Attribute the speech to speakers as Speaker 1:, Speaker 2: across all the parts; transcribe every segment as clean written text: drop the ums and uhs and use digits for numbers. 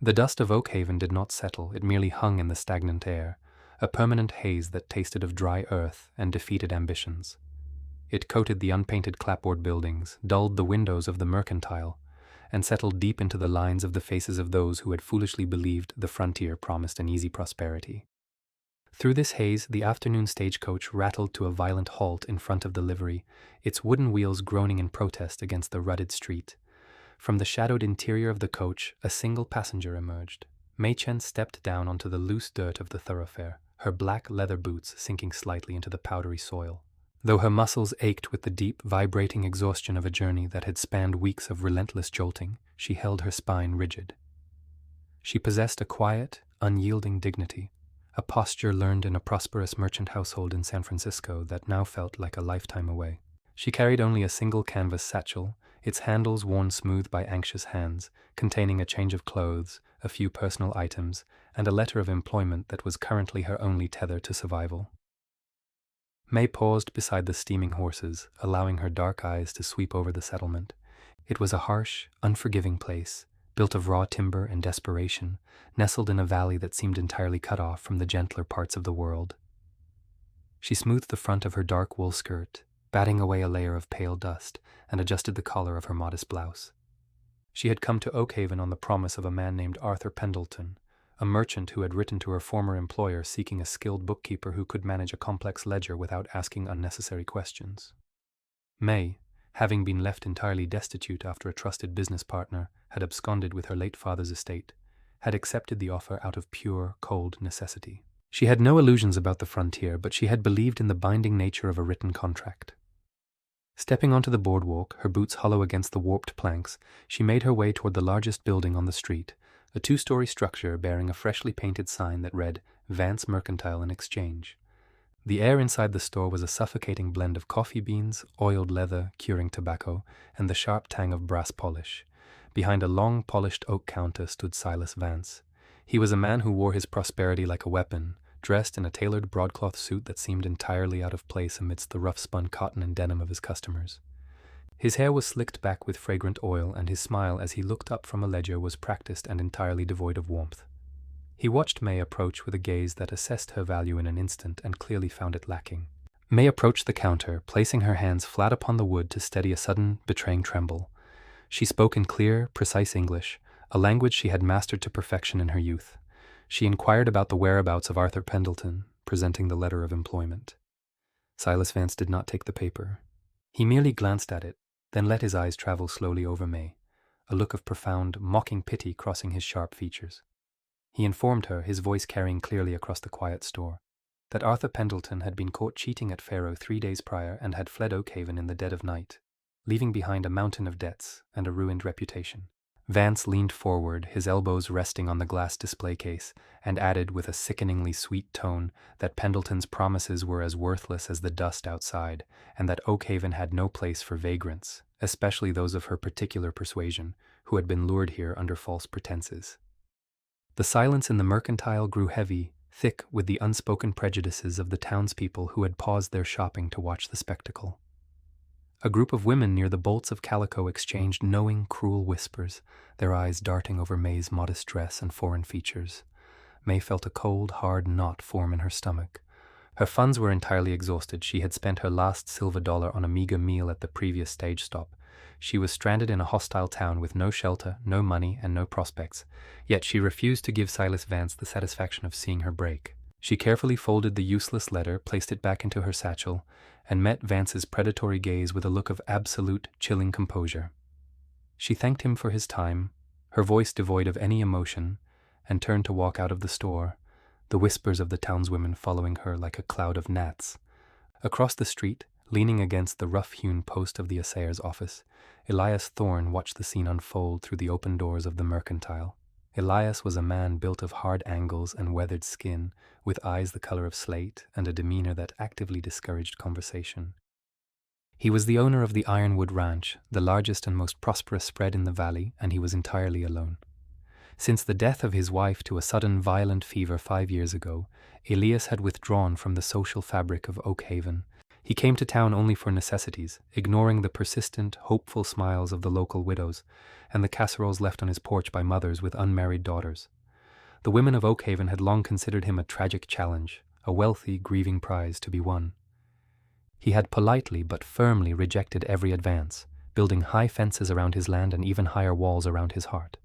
Speaker 1: The dust of Oakhaven did not settle, it merely hung in the stagnant air, a permanent haze that tasted of dry earth and defeated ambitions. It coated the unpainted clapboard buildings, dulled the windows of the mercantile, and settled deep into the lines of the faces of those who had foolishly believed the frontier promised an easy prosperity. Through this haze, the afternoon stagecoach rattled to a violent halt in front of the livery, its wooden wheels groaning in protest against the rutted street. From the shadowed interior of the coach, a single passenger emerged. Mei-Chen stepped down onto the loose dirt of the thoroughfare, her black leather boots sinking slightly into the powdery soil. Though her muscles ached with the deep, vibrating exhaustion of a journey that had spanned weeks of relentless jolting, she held her spine rigid. She possessed a quiet, unyielding dignity, a posture learned in a prosperous merchant household in San Francisco that now felt like a lifetime away. She carried only a single canvas satchel, its handles worn smooth by anxious hands, containing a change of clothes, a few personal items, and a letter of employment that was currently her only tether to survival. May paused beside the steaming horses, allowing her dark eyes to sweep over the settlement. It was a harsh, unforgiving place, built of raw timber and desperation, nestled in a valley that seemed entirely cut off from the gentler parts of the world. She smoothed the front of her dark wool skirt, batting away a layer of pale dust, and adjusted the collar of her modest blouse. She had come to Oakhaven on the promise of a man named Arthur Pendleton, a merchant who had written to her former employer seeking a skilled bookkeeper who could manage a complex ledger without asking unnecessary questions. May, having been left entirely destitute after a trusted business partner had absconded with her late father's estate, had accepted the offer out of pure, cold necessity. She had no illusions about the frontier, but she had believed in the binding nature of a written contract. Stepping onto the boardwalk, her boots hollow against the warped planks, she made her way toward the largest building on the street, a two-story structure bearing a freshly painted sign that read, Vance Mercantile and Exchange. The air inside the store was a suffocating blend of coffee beans, oiled leather, curing tobacco, and the sharp tang of brass polish. Behind a long, polished oak counter stood Silas Vance. He was a man who wore his prosperity like a weapon, dressed in a tailored broadcloth suit that seemed entirely out of place amidst the rough-spun cotton and denim of his customers. His hair was slicked back with fragrant oil, and his smile as he looked up from a ledger was practiced and entirely devoid of warmth. He watched May approach with a gaze that assessed her value in an instant and clearly found it lacking. May approached the counter, placing her hands flat upon the wood to steady a sudden, betraying tremble. She spoke in clear, precise English, a language she had mastered to perfection in her youth. She inquired about the whereabouts of Arthur Pendleton, presenting the letter of employment. Silas Vance did not take the paper. He merely glanced at it, then let his eyes travel slowly over May, a look of profound, mocking pity crossing his sharp features. He informed her, his voice carrying clearly across the quiet store, that Arthur Pendleton had been caught cheating at faro 3 days prior and had fled Oakhaven in the dead of night, leaving behind a mountain of debts and a ruined reputation. Vance leaned forward, his elbows resting on the glass display case, and added with a sickeningly sweet tone that Pendleton's promises were as worthless as the dust outside, and that Oakhaven had no place for vagrants, especially those of her particular persuasion, who had been lured here under false pretenses. The silence in the mercantile grew heavy, thick with the unspoken prejudices of the townspeople who had paused their shopping to watch the spectacle. A group of women near the bolts of calico exchanged knowing, cruel whispers, their eyes darting over May's modest dress and foreign features. May felt a cold, hard knot form in her stomach. Her funds were entirely exhausted. She had spent her last silver dollar on a meager meal at the previous stage stop. She was stranded in a hostile town with no shelter, no money, and no prospects. Yet she refused to give Silas Vance the satisfaction of seeing her break. She carefully folded the useless letter, placed it back into her satchel, and met Vance's predatory gaze with a look of absolute, chilling composure. She thanked him for his time, her voice devoid of any emotion, and turned to walk out of the store, the whispers of the townswomen following her like a cloud of gnats. Across the street, leaning against the rough-hewn post of the assayer's office, Elias Thorne watched the scene unfold through the open doors of the mercantile. Elias was a man built of hard angles and weathered skin, with eyes the color of slate and a demeanor that actively discouraged conversation. He was the owner of the Ironwood Ranch, the largest and most prosperous spread in the valley, and he was entirely alone. Since the death of his wife to a sudden violent fever 5 years ago, Elias had withdrawn from the social fabric of Oakhaven, He came to town only for necessities, ignoring the persistent, hopeful smiles of the local widows and the casseroles left on his porch by mothers with unmarried daughters. The women of Oakhaven had long considered him a tragic challenge, a wealthy, grieving prize to be won. He had politely but firmly rejected every advance, building high fences around his land and even higher walls around his heart.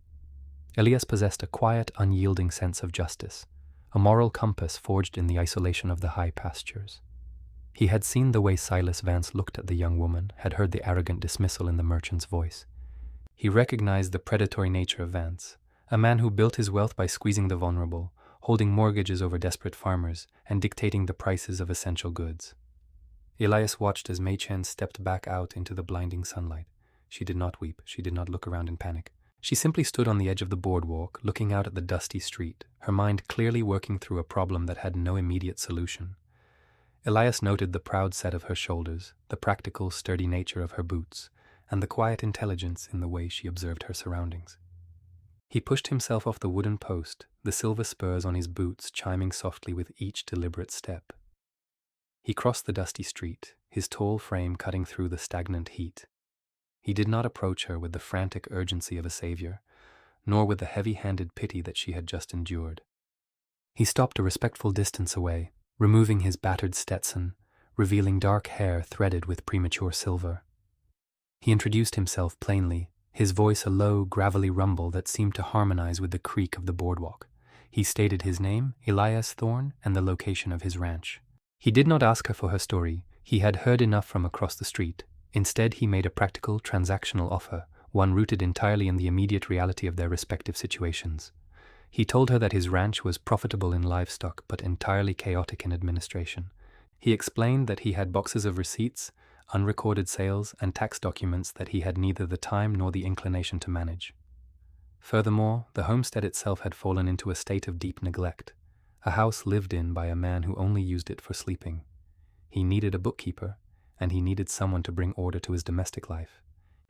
Speaker 1: Elias possessed a quiet, unyielding sense of justice, a moral compass forged in the isolation of the high pastures. He had seen the way Silas Vance looked at the young woman, had heard the arrogant dismissal in the merchant's voice. He recognized the predatory nature of Vance, a man who built his wealth by squeezing the vulnerable, holding mortgages over desperate farmers, and dictating the prices of essential goods. Elias watched as Mei-Chen stepped back out into the blinding sunlight. She did not weep. She did not look around in panic. She simply stood on the edge of the boardwalk, looking out at the dusty street, her mind clearly working through a problem that had no immediate solution. Elias noted the proud set of her shoulders, the practical, sturdy nature of her boots, and the quiet intelligence in the way she observed her surroundings. He pushed himself off the wooden post, the silver spurs on his boots chiming softly with each deliberate step. He crossed the dusty street, his tall frame cutting through the stagnant heat. He did not approach her with the frantic urgency of a savior, nor with the heavy-handed pity that she had just endured. He stopped a respectful distance away, removing his battered Stetson, revealing dark hair threaded with premature silver. He introduced himself plainly, his voice a low, gravelly rumble that seemed to harmonize with the creak of the boardwalk. He stated his name, Elias Thorne, and the location of his ranch. He did not ask her for her story. He had heard enough from across the street. Instead, he made a practical, transactional offer, one rooted entirely in the immediate reality of their respective situations. He told her that his ranch was profitable in livestock but entirely chaotic in administration. He explained that he had boxes of receipts, unrecorded sales, and tax documents that he had neither the time nor the inclination to manage. Furthermore, the homestead itself had fallen into a state of deep neglect, a house lived in by a man who only used it for sleeping. He needed a bookkeeper, and he needed someone to bring order to his domestic life.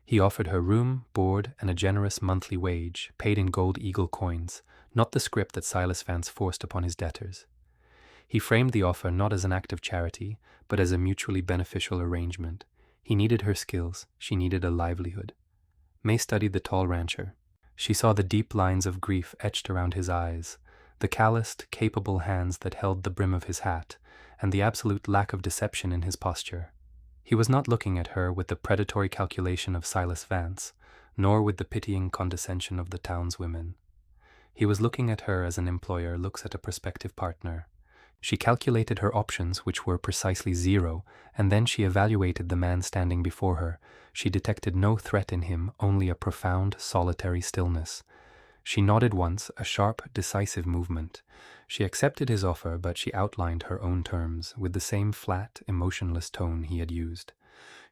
Speaker 1: He offered her room, board, and a generous monthly wage, paid in gold eagle coins, not the scrip that Silas Vance forced upon his debtors. He framed the offer not as an act of charity, but as a mutually beneficial arrangement. He needed her skills, she needed a livelihood. May studied the tall rancher. She saw the deep lines of grief etched around his eyes, the calloused, capable hands that held the brim of his hat, and the absolute lack of deception in his posture. He was not looking at her with the predatory calculation of Silas Vance, nor with the pitying condescension of the townswomen. He was looking at her as an employer looks at a prospective partner. She calculated her options, which were precisely zero, and then she evaluated the man standing before her. She detected no threat in him, only a profound, solitary stillness. She nodded once, a sharp, decisive movement. She accepted his offer, but she outlined her own terms, with the same flat, emotionless tone he had used.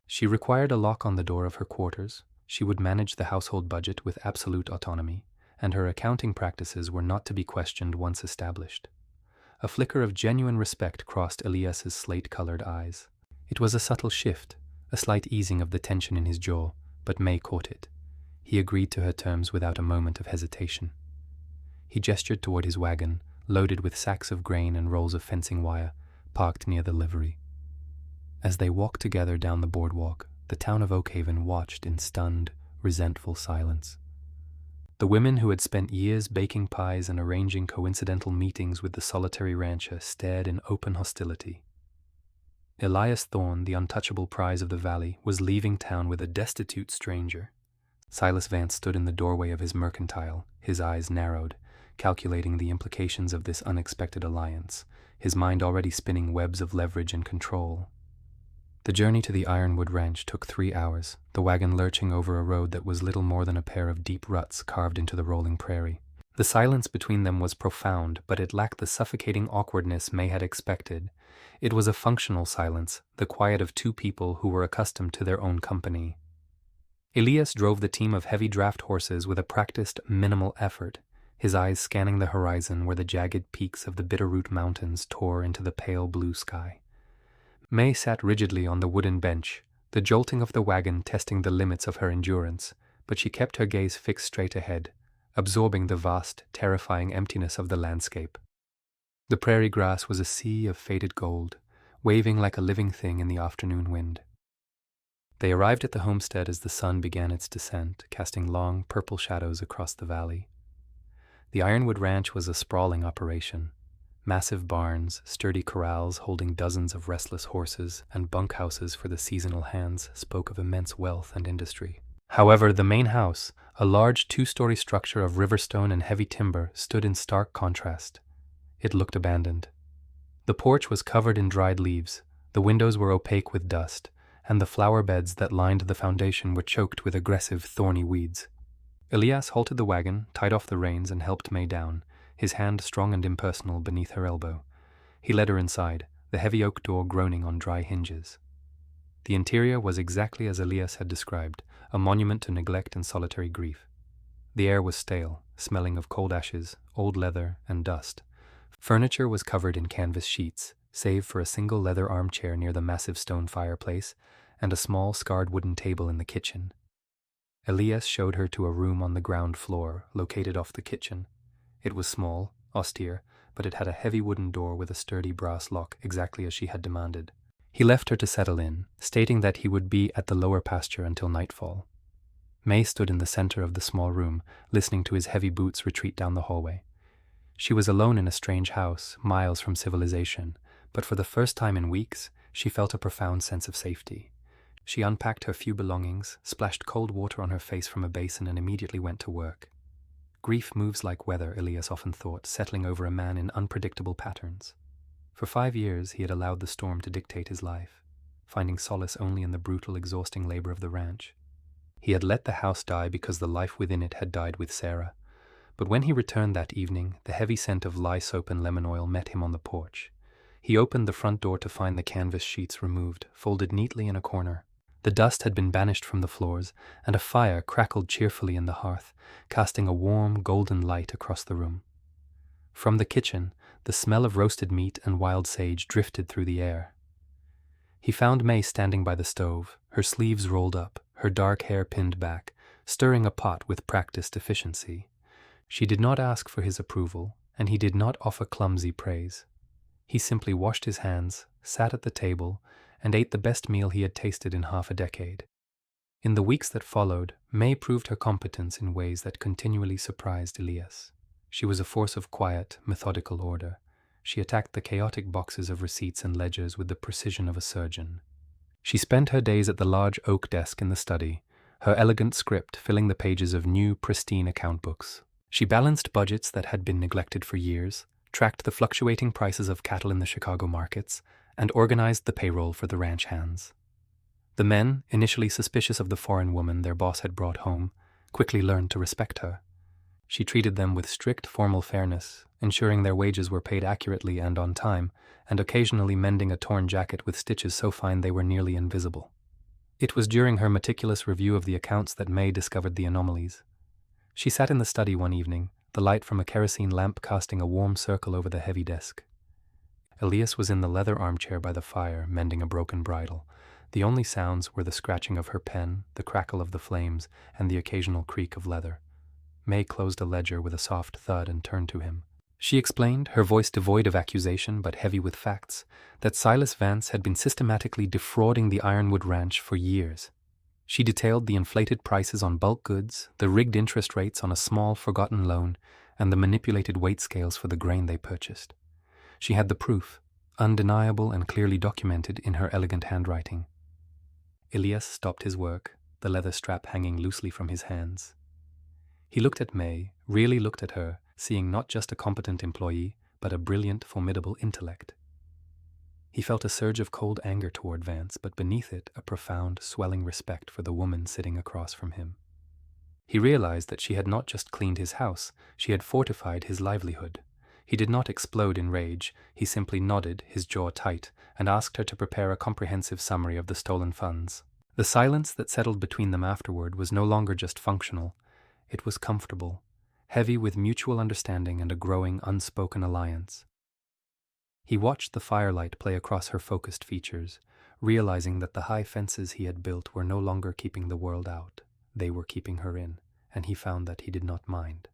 Speaker 1: She required a lock on the door of her quarters. She would manage the household budget with absolute autonomy, and her accounting practices were not to be questioned once established. A flicker of genuine respect crossed Elias's slate-colored eyes. It was a subtle shift, a slight easing of the tension in his jaw, but May caught it. He agreed to her terms without a moment of hesitation. He gestured toward his wagon, loaded with sacks of grain and rolls of fencing wire, parked near the livery. As they walked together down the boardwalk, the town of Oakhaven watched in stunned, resentful silence. The women who had spent years baking pies and arranging coincidental meetings with the solitary rancher stared in open hostility. Elias Thorne, the untouchable prize of the valley, was leaving town with a destitute stranger. Silas Vance stood in the doorway of his mercantile, his eyes narrowed, calculating the implications of this unexpected alliance, his mind already spinning webs of leverage and control. The journey to the Ironwood Ranch took 3 hours, the wagon lurching over a road that was little more than a pair of deep ruts carved into the rolling prairie. The silence between them was profound, but it lacked the suffocating awkwardness May had expected. It was a functional silence, the quiet of two people who were accustomed to their own company. Elias drove the team of heavy draft horses with a practiced, minimal effort, his eyes scanning the horizon where the jagged peaks of the Bitterroot Mountains tore into the pale blue sky. May sat rigidly on the wooden bench, the jolting of the wagon testing the limits of her endurance, but she kept her gaze fixed straight ahead, absorbing the vast, terrifying emptiness of the landscape. The prairie grass was a sea of faded gold, waving like a living thing in the afternoon wind. They arrived at the homestead as the sun began its descent, casting long, purple shadows across the valley. The Ironwood Ranch was a sprawling operation. Massive barns, sturdy corrals holding dozens of restless horses, and bunkhouses for the seasonal hands spoke of immense wealth and industry. However, the main house, a large 2-story structure of riverstone and heavy timber, stood in stark contrast. It looked abandoned. The porch was covered in dried leaves, the windows were opaque with dust, and the flower beds that lined the foundation were choked with aggressive, thorny weeds. Elias halted the wagon, tied off the reins, and helped May down, his hand strong and impersonal beneath her elbow. He led her inside, the heavy oak door groaning on dry hinges. The interior was exactly as Elias had described, a monument to neglect and solitary grief. The air was stale, smelling of cold ashes, old leather, and dust. Furniture was covered in canvas sheets, save for a single leather armchair near the massive stone fireplace and a small scarred wooden table in the kitchen. Elias showed her to a room on the ground floor, located off the kitchen. It was small, austere, but it had a heavy wooden door with a sturdy brass lock, exactly as she had demanded. He left her to settle in, stating that he would be at the lower pasture until nightfall. May stood in the center of the small room, listening to his heavy boots retreat down the hallway. She was alone in a strange house, miles from civilization, but for the first time in weeks, she felt a profound sense of safety. She unpacked her few belongings, splashed cold water on her face from a basin, and immediately went to work. Grief moves like weather, Elias often thought, settling over a man in unpredictable patterns. For 5 years he had allowed the storm to dictate his life, finding solace only in the brutal, exhausting labor of the ranch. He had let the house die because the life within it had died with Sarah. But when he returned that evening, the heavy scent of lye soap and lemon oil met him on the porch. He opened the front door to find the canvas sheets removed, folded neatly in a corner. The dust had been banished from the floors, and a fire crackled cheerfully in the hearth, casting a warm, golden light across the room. From the kitchen, the smell of roasted meat and wild sage drifted through the air. He found May standing by the stove, her sleeves rolled up, her dark hair pinned back, stirring a pot with practiced efficiency. She did not ask for his approval, and he did not offer clumsy praise. He simply washed his hands, sat at the table, and ate the best meal he had tasted in half a decade. In the weeks that followed, May proved her competence in ways that continually surprised Elias. She was a force of quiet, methodical order. She attacked the chaotic boxes of receipts and ledgers with the precision of a surgeon. She spent her days at the large oak desk in the study, her elegant script filling the pages of new, pristine account books. She balanced budgets that had been neglected for years, tracked the fluctuating prices of cattle in the Chicago markets, and organized the payroll for the ranch hands. The men, initially suspicious of the foreign woman their boss had brought home, quickly learned to respect her. She treated them with strict formal fairness, ensuring their wages were paid accurately and on time, and occasionally mending a torn jacket with stitches so fine they were nearly invisible. It was during her meticulous review of the accounts that May discovered the anomalies. She sat in the study one evening, the light from a kerosene lamp casting a warm circle over the heavy desk. Elias was in the leather armchair by the fire, mending a broken bridle. The only sounds were the scratching of her pen, the crackle of the flames, and the occasional creak of leather. May closed a ledger with a soft thud and turned to him. She explained, her voice devoid of accusation but heavy with facts, that Silas Vance had been systematically defrauding the Ironwood Ranch for years. She detailed the inflated prices on bulk goods, the rigged interest rates on a small, forgotten loan, and the manipulated weight scales for the grain they purchased. She had the proof, undeniable and clearly documented in her elegant handwriting. Elias stopped his work, the leather strap hanging loosely from his hands. He looked at May, really looked at her, seeing not just a competent employee, but a brilliant, formidable intellect. He felt a surge of cold anger toward Vance, but beneath it a profound, swelling respect for the woman sitting across from him. He realized that she had not just cleaned his house, she had fortified his livelihood. He did not explode in rage, he simply nodded, his jaw tight, and asked her to prepare a comprehensive summary of the stolen funds. The silence that settled between them afterward was no longer just functional, it was comfortable, heavy with mutual understanding and a growing, unspoken alliance. He watched the firelight play across her focused features, realizing that the high fences he had built were no longer keeping the world out, they were keeping her in, and he found that he did not mind.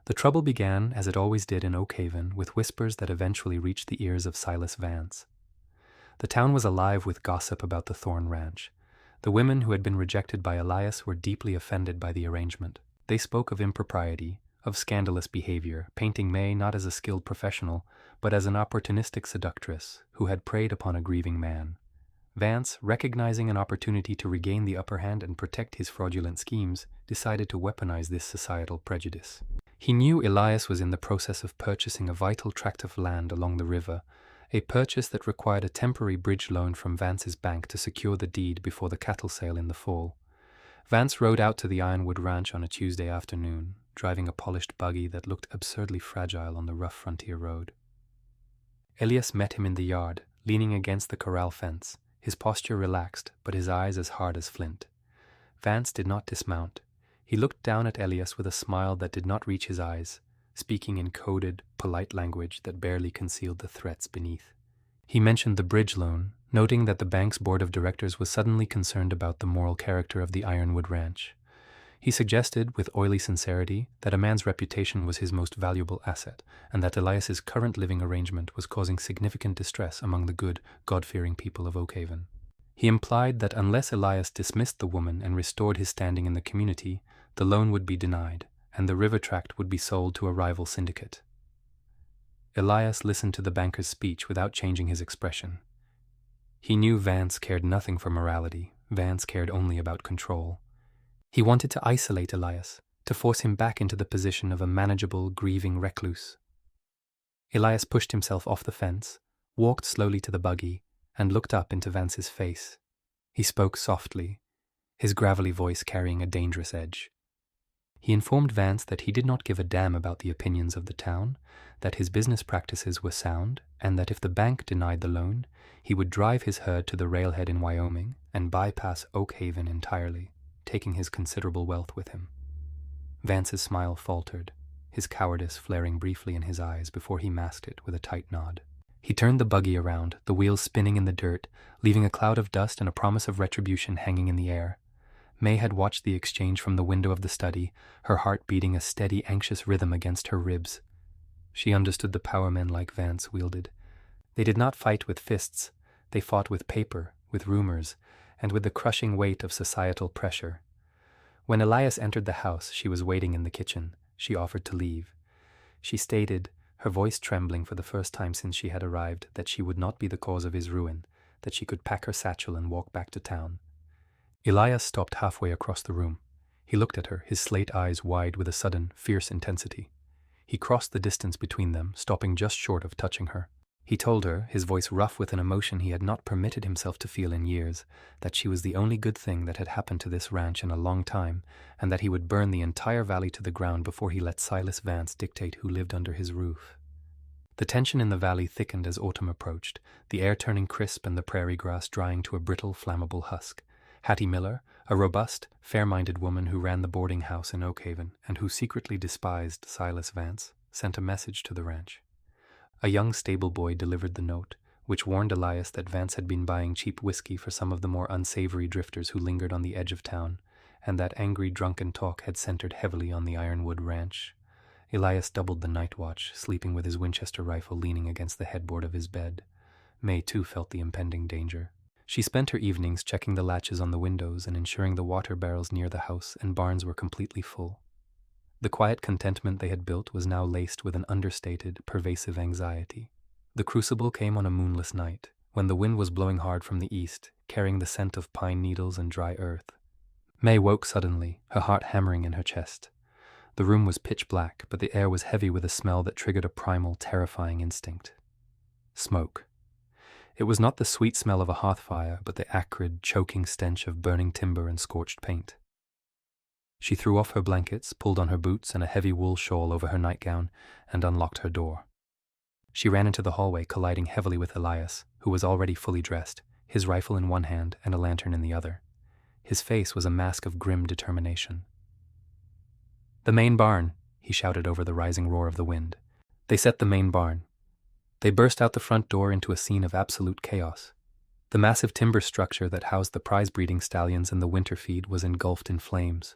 Speaker 1: The trouble began, as it always did in Oak Haven, with whispers that eventually reached the ears of Silas Vance. The town was alive with gossip about the Thorn Ranch. The women who had been rejected by Elias were deeply offended by the arrangement. They spoke of impropriety, of scandalous behavior, painting May not as a skilled professional, but as an opportunistic seductress who had preyed upon a grieving man. Vance, recognizing an opportunity to regain the upper hand and protect his fraudulent schemes, decided to weaponize this societal prejudice. He knew Elias was in the process of purchasing a vital tract of land along the river, a purchase that required a temporary bridge loan from Vance's bank to secure the deed before the cattle sale in the fall. Vance rode out to the Ironwood Ranch on a Tuesday afternoon, driving a polished buggy that looked absurdly fragile on the rough frontier road. Elias met him in the yard, leaning against the corral fence, his posture relaxed, but his eyes as hard as flint. Vance did not dismount. He looked down at Elias with a smile that did not reach his eyes, speaking in coded, polite language that barely concealed the threats beneath. He mentioned the bridge loan, noting that the bank's board of directors was suddenly concerned about the moral character of the Ironwood Ranch. He suggested, with oily sincerity, that a man's reputation was his most valuable asset, and that Elias's current living arrangement was causing significant distress among the good, God-fearing people of Oakhaven. He implied that unless Elias dismissed the woman and restored his standing in the community, the loan would be denied, and the river tract would be sold to a rival syndicate. Elias listened to the banker's speech without changing his expression. He knew Vance cared nothing for morality. Vance cared only about control. He wanted to isolate Elias, to force him back into the position of a manageable, grieving recluse. Elias pushed himself off the fence, walked slowly to the buggy, and looked up into Vance's face. He spoke softly, his gravelly voice carrying a dangerous edge. He informed Vance that he did not give a damn about the opinions of the town, that his business practices were sound, and that if the bank denied the loan, he would drive his herd to the railhead in Wyoming and bypass Oakhaven entirely, taking his considerable wealth with him. Vance's smile faltered, his cowardice flaring briefly in his eyes before he masked it with a tight nod. He turned the buggy around, the wheels spinning in the dirt, leaving a cloud of dust and a promise of retribution hanging in the air. May had watched the exchange from the window of the study, her heart beating a steady, anxious rhythm against her ribs. She understood the power men like Vance wielded. They did not fight with fists. They fought with paper, with rumors, and with the crushing weight of societal pressure. When Elias entered the house, she was waiting in the kitchen. She offered to leave. She stated, her voice trembling for the first time since she had arrived, that she would not be the cause of his ruin, that she could pack her satchel and walk back to town. Elias stopped halfway across the room. He looked at her, his slate eyes wide with a sudden, fierce intensity. He crossed the distance between them, stopping just short of touching her. He told her, his voice rough with an emotion he had not permitted himself to feel in years, that she was the only good thing that had happened to this ranch in a long time, and that he would burn the entire valley to the ground before he let Silas Vance dictate who lived under his roof. The tension in the valley thickened as autumn approached, the air turning crisp and the prairie grass drying to a brittle, flammable husk. Hattie Miller, a robust, fair-minded woman who ran the boarding house in Oakhaven and who secretly despised Silas Vance, sent a message to the ranch. A young stable boy delivered the note, which warned Elias that Vance had been buying cheap whiskey for some of the more unsavory drifters who lingered on the edge of town, and that angry, drunken talk had centered heavily on the Ironwood Ranch. Elias doubled the night watch, sleeping with his Winchester rifle leaning against the headboard of his bed. May, too, felt the impending danger. She spent her evenings checking the latches on the windows and ensuring the water barrels near the house and barns were completely full. The quiet contentment they had built was now laced with an understated, pervasive anxiety. The crucible came on a moonless night, when the wind was blowing hard from the east, carrying the scent of pine needles and dry earth. May woke suddenly, her heart hammering in her chest. The room was pitch black, but the air was heavy with a smell that triggered a primal, terrifying instinct. Smoke. It was not the sweet smell of a hearth fire, but the acrid, choking stench of burning timber and scorched paint. She threw off her blankets, pulled on her boots and a heavy wool shawl over her nightgown, and unlocked her door. She ran into the hallway, colliding heavily with Elias, who was already fully dressed, his rifle in one hand and a lantern in the other. His face was a mask of grim determination. "The main barn," he shouted over the rising roar of the wind. They set the main barn. They burst out the front door into a scene of absolute chaos. The massive timber structure that housed the prize-breeding stallions and the winter feed was engulfed in flames.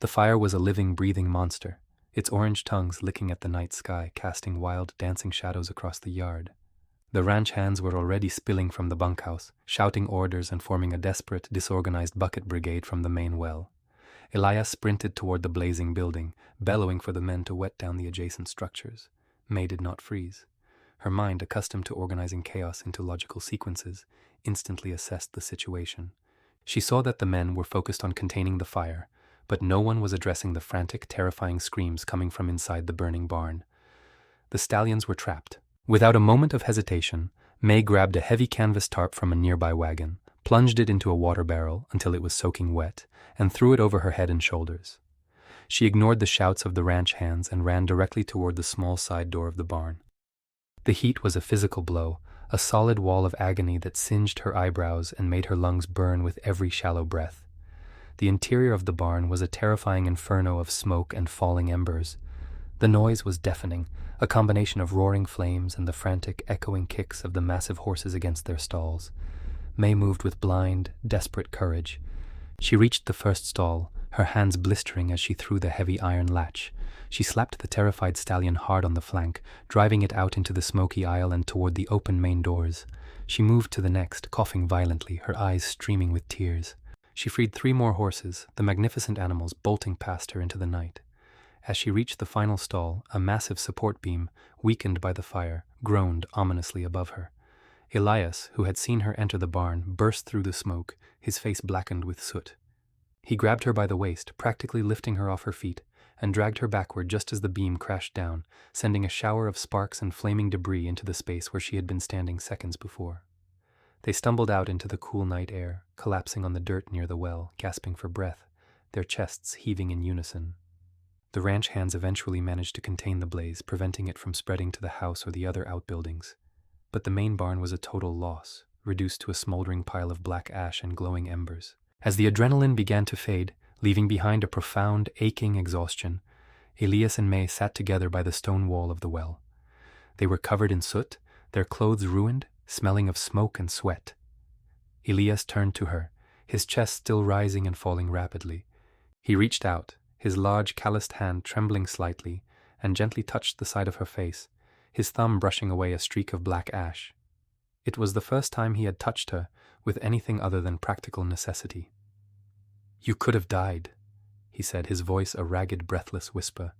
Speaker 1: The fire was a living, breathing monster, its orange tongues licking at the night sky, casting wild, dancing shadows across the yard. The ranch hands were already spilling from the bunkhouse, shouting orders and forming a desperate, disorganized bucket brigade from the main well. Elias sprinted toward the blazing building, bellowing for the men to wet down the adjacent structures. May did not freeze. Her mind, accustomed to organizing chaos into logical sequences, instantly assessed the situation. She saw that the men were focused on containing the fire, but no one was addressing the frantic, terrifying screams coming from inside the burning barn. The stallions were trapped. Without a moment of hesitation, May grabbed a heavy canvas tarp from a nearby wagon, plunged it into a water barrel until it was soaking wet, and threw it over her head and shoulders. She ignored the shouts of the ranch hands and ran directly toward the small side door of the barn. The heat was a physical blow, a solid wall of agony that singed her eyebrows and made her lungs burn with every shallow breath. The interior of the barn was a terrifying inferno of smoke and falling embers. The noise was deafening, a combination of roaring flames and the frantic, echoing kicks of the massive horses against their stalls. May moved with blind, desperate courage. She reached the first stall, her hands blistering as she threw the heavy iron latch. She slapped the terrified stallion hard on the flank, driving it out into the smoky aisle and toward the open main doors. She moved to the next, coughing violently, her eyes streaming with tears. She freed 3 more horses, the magnificent animals bolting past her into the night. As she reached the final stall, a massive support beam, weakened by the fire, groaned ominously above her. Elias, who had seen her enter the barn, burst through the smoke, his face blackened with soot. He grabbed her by the waist, practically lifting her off her feet, and dragged her backward just as the beam crashed down, sending a shower of sparks and flaming debris into the space where she had been standing seconds before. They stumbled out into the cool night air, collapsing on the dirt near the well, gasping for breath, their chests heaving in unison. The ranch hands eventually managed to contain the blaze, preventing it from spreading to the house or the other outbuildings. But the main barn was a total loss, reduced to a smoldering pile of black ash and glowing embers. As the adrenaline began to fade, leaving behind a profound, aching exhaustion, Elias and May sat together by the stone wall of the well. They were covered in soot, their clothes ruined, smelling of smoke and sweat. Elias turned to her, his chest still rising and falling rapidly. He reached out, his large calloused hand trembling slightly, and gently touched the side of her face, his thumb brushing away a streak of black ash. It was the first time he had touched her with anything other than practical necessity. "You could have died," he said, his voice a ragged, breathless whisper.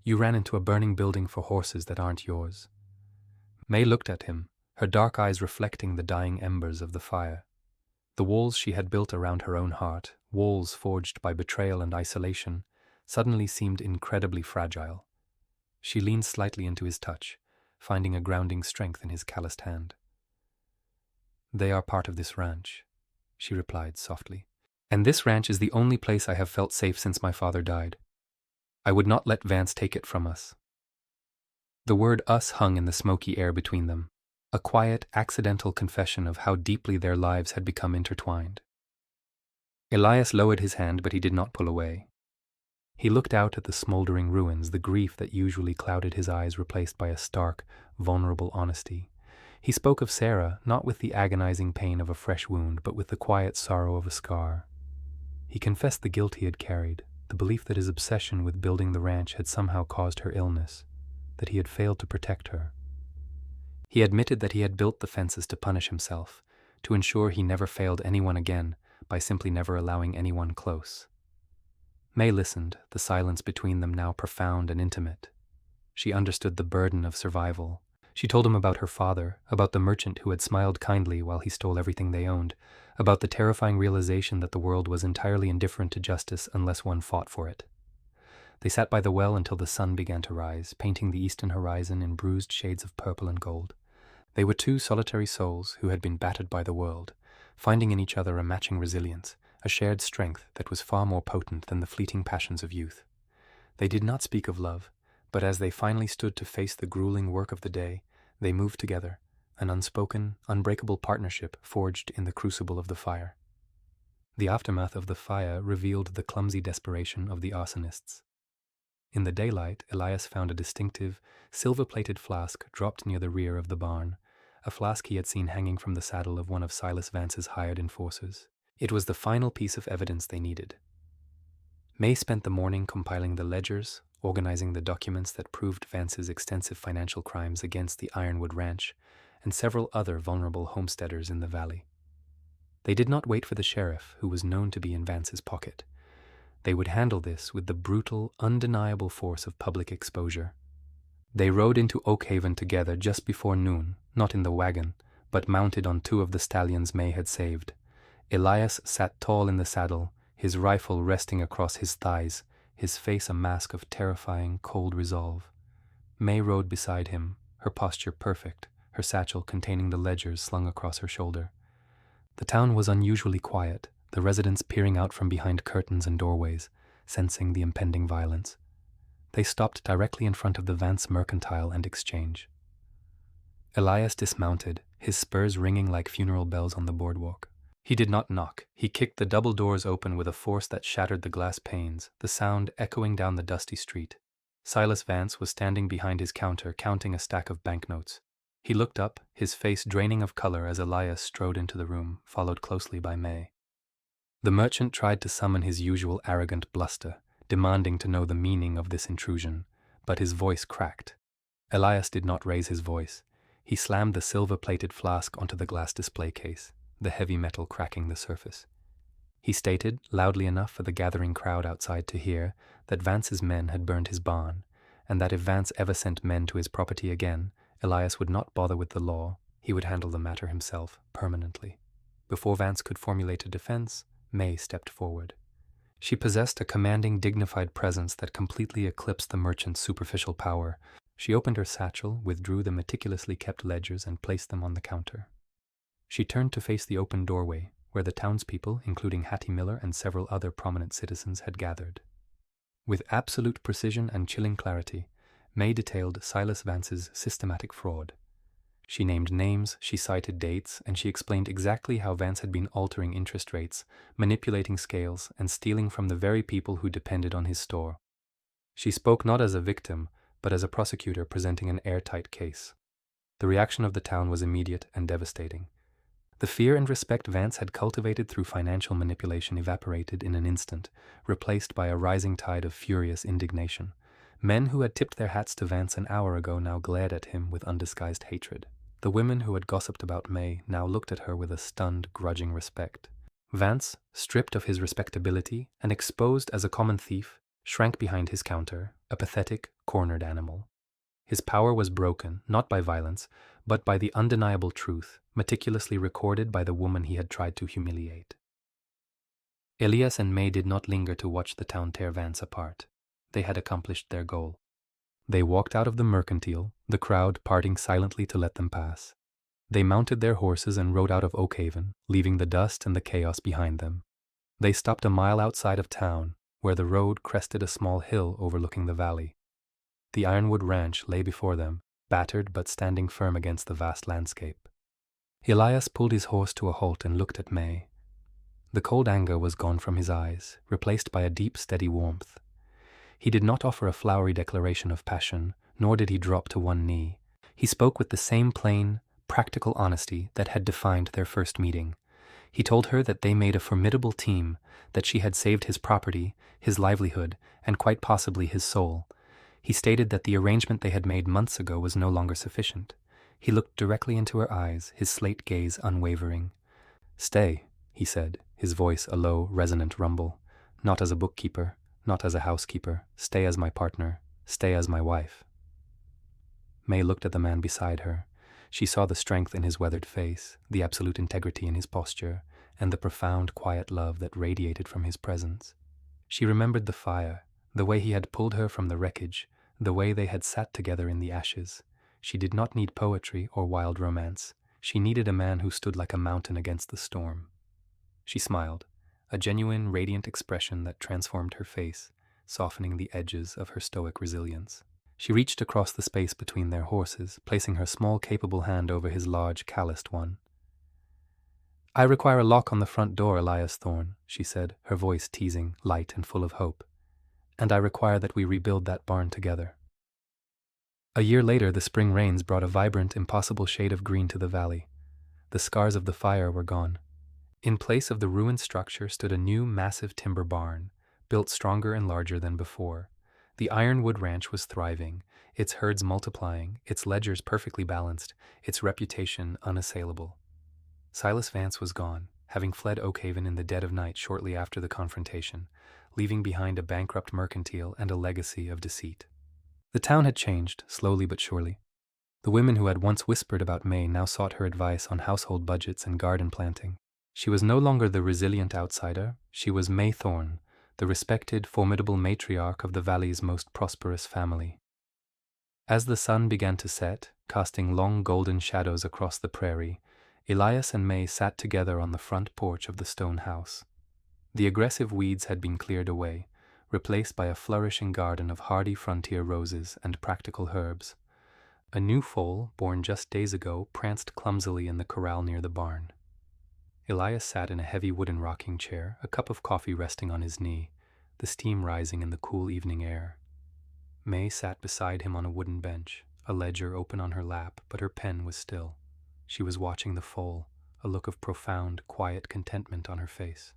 Speaker 1: "You ran into a burning building for horses that aren't yours." May looked at him, her dark eyes reflecting the dying embers of the fire. The walls she had built around her own heart, walls forged by betrayal and isolation, suddenly seemed incredibly fragile. She leaned slightly into his touch, finding a grounding strength in his calloused hand. "They are part of this ranch," she replied softly. "And this ranch is the only place I have felt safe since my father died. I would not let Vance take it from us." The word "us" hung in the smoky air between them, a quiet, accidental confession of how deeply their lives had become intertwined. Elias lowered his hand, but he did not pull away. He looked out at the smoldering ruins, the grief that usually clouded his eyes replaced by a stark, vulnerable honesty. He spoke of Sarah, not with the agonizing pain of a fresh wound, but with the quiet sorrow of a scar. He confessed the guilt he had carried, the belief that his obsession with building the ranch had somehow caused her illness, that he had failed to protect her. He admitted that he had built the fences to punish himself, to ensure he never failed anyone again by simply never allowing anyone close. May listened, the silence between them now profound and intimate. She understood the burden of survival. She told him about her father, about the merchant who had smiled kindly while he stole everything they owned, about the terrifying realization that the world was entirely indifferent to justice unless one fought for it. They sat by the well until the sun began to rise, painting the eastern horizon in bruised shades of purple and gold. They were 2 solitary souls who had been battered by the world, finding in each other a matching resilience, a shared strength that was far more potent than the fleeting passions of youth. They did not speak of love, but as they finally stood to face the grueling work of the day, they moved together, an unspoken, unbreakable partnership forged in the crucible of the fire. The aftermath of the fire revealed the clumsy desperation of the arsonists. In the daylight, Elias found a distinctive, silver-plated flask dropped near the rear of the barn, a flask he had seen hanging from the saddle of one of Silas Vance's hired enforcers. It was the final piece of evidence they needed. May spent the morning compiling the ledgers, organizing the documents that proved Vance's extensive financial crimes against the Ironwood Ranch, and several other vulnerable homesteaders in the valley. They did not wait for the sheriff, who was known to be in Vance's pocket. They would handle this with the brutal, undeniable force of public exposure. They rode into Oakhaven together just before noon, not in the wagon, but mounted on two of the stallions May had saved. Elias sat tall in the saddle, his rifle resting across his thighs, his face a mask of terrifying, cold resolve. May rode beside him, her posture perfect, her satchel containing the ledgers slung across her shoulder. The town was unusually quiet, the residents peering out from behind curtains and doorways, sensing the impending violence. They stopped directly in front of the Vance Mercantile and Exchange. Elias dismounted, his spurs ringing like funeral bells on the boardwalk. He did not knock. He kicked the double doors open with a force that shattered the glass panes, the sound echoing down the dusty street. Silas Vance was standing behind his counter, counting a stack of banknotes. He looked up, his face draining of color as Elias strode into the room, followed closely by May. The merchant tried to summon his usual arrogant bluster, demanding to know the meaning of this intrusion, but his voice cracked. Elias did not raise his voice. He slammed the silver-plated flask onto the glass display case, the heavy metal cracking the surface. He stated, loudly enough for the gathering crowd outside to hear, that Vance's men had burned his barn, and that if Vance ever sent men to his property again, Elias would not bother with the law. He would handle the matter himself, permanently. Before Vance could formulate a defense, May stepped forward. She possessed a commanding, dignified presence that completely eclipsed the merchant's superficial power. She opened her satchel, withdrew the meticulously kept ledgers, and placed them on the counter. She turned to face the open doorway, where the townspeople, including Hattie Miller and several other prominent citizens, had gathered. With absolute precision and chilling clarity, May detailed Silas Vance's systematic fraud. She named names, she cited dates, and she explained exactly how Vance had been altering interest rates, manipulating scales, and stealing from the very people who depended on his store. She spoke not as a victim, but as a prosecutor presenting an airtight case. The reaction of the town was immediate and devastating. The fear and respect Vance had cultivated through financial manipulation evaporated in an instant, replaced by a rising tide of furious indignation. Men who had tipped their hats to Vance an hour ago now glared at him with undisguised hatred. The women who had gossiped about May now looked at her with a stunned, grudging respect. Vance, stripped of his respectability and exposed as a common thief, shrank behind his counter, a pathetic, cornered animal. His power was broken, not by violence, but by the undeniable truth, meticulously recorded by the woman he had tried to humiliate. Elias and May did not linger to watch the town tear Vance apart. They had accomplished their goal. They walked out of the mercantile, the crowd parting silently to let them pass. They mounted their horses and rode out of Oakhaven, leaving the dust and the chaos behind them. They stopped a mile outside of town, where the road crested a small hill overlooking the valley. The Ironwood Ranch lay before them, battered but standing firm against the vast landscape. Elias pulled his horse to a halt and looked at May. The cold anger was gone from his eyes, replaced by a deep, steady warmth. He did not offer a flowery declaration of passion, nor did he drop to one knee. He spoke with the same plain, practical honesty that had defined their first meeting. He told her that they made a formidable team, that she had saved his property, his livelihood, and quite possibly his soul. He stated that the arrangement they had made months ago was no longer sufficient. He looked directly into her eyes, his slate gaze unwavering. "Stay," he said, his voice a low, resonant rumble. "Not as a bookkeeper, not as a housekeeper. Stay as my partner. Stay as my wife." May looked at the man beside her. She saw the strength in his weathered face, the absolute integrity in his posture, and the profound, quiet love that radiated from his presence. She remembered the fire, the way he had pulled her from the wreckage, the way they had sat together in the ashes. She did not need poetry or wild romance. She needed a man who stood like a mountain against the storm. She smiled, a genuine, radiant expression that transformed her face, softening the edges of her stoic resilience. She reached across the space between their horses, placing her small, capable hand over his large, calloused one. "I require a lock on the front door, Elias Thorne," she said, her voice teasing, light and full of hope. "And I require that we rebuild that barn together." A year later, the spring rains brought a vibrant, impossible shade of green to the valley. The scars of the fire were gone. In place of the ruined structure stood a new, massive timber barn, built stronger and larger than before. The Ironwood Ranch was thriving, its herds multiplying, its ledgers perfectly balanced, its reputation unassailable. Silas Vance was gone, having fled Oakhaven in the dead of night shortly after the confrontation, leaving behind a bankrupt mercantile and a legacy of deceit. The town had changed, slowly but surely. The women who had once whispered about May now sought her advice on household budgets and garden planting. She was no longer the resilient outsider, she was May Thorne, the respected, formidable matriarch of the valley's most prosperous family. As the sun began to set, casting long golden shadows across the prairie, Elias and May sat together on the front porch of the stone house. The aggressive weeds had been cleared away, replaced by a flourishing garden of hardy frontier roses and practical herbs. A new foal, born just days ago, pranced clumsily in the corral near the barn. Elias sat in a heavy wooden rocking chair, a cup of coffee resting on his knee, the steam rising in the cool evening air. May sat beside him on a wooden bench, a ledger open on her lap, but her pen was still. She was watching the foal, a look of profound, quiet contentment on her face.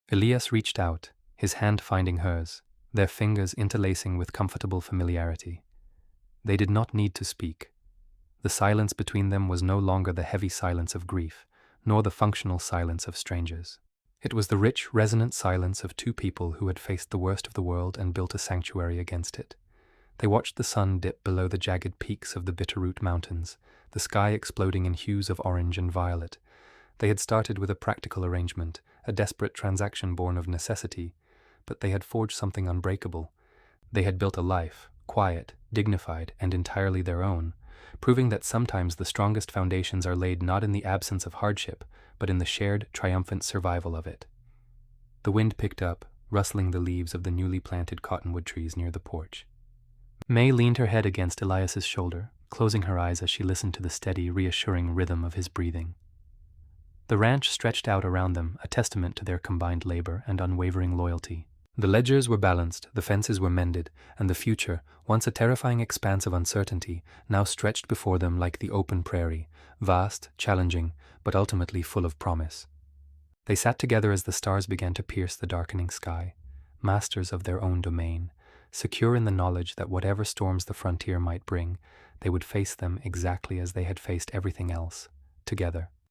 Speaker 1: Elias reached out, his hand finding hers, their fingers interlacing with comfortable familiarity. They did not need to speak. The silence between them was no longer the heavy silence of grief, nor the functional silence of strangers. It was the rich, resonant silence of two people who had faced the worst of the world and built a sanctuary against it. They watched the sun dip below the jagged peaks of the Bitterroot Mountains, the sky exploding in hues of orange and violet. They had started with a practical arrangement, a desperate transaction born of necessity, but they had forged something unbreakable. They had built a life, quiet, dignified, and entirely their own, proving that sometimes the strongest foundations are laid not in the absence of hardship, but in the shared, triumphant survival of it. The wind picked up, rustling the leaves of the newly planted cottonwood trees near the porch. May leaned her head against Elias's shoulder, closing her eyes as she listened to the steady, reassuring rhythm of his breathing. The ranch stretched out around them, a testament to their combined labor and unwavering loyalty. The ledgers were balanced, the fences were mended, and the future, once a terrifying expanse of uncertainty, now stretched before them like the open prairie, vast, challenging, but ultimately full of promise. They sat together as the stars began to pierce the darkening sky, masters of their own domain, secure in the knowledge that whatever storms the frontier might bring, they would face them exactly as they had faced everything else, together.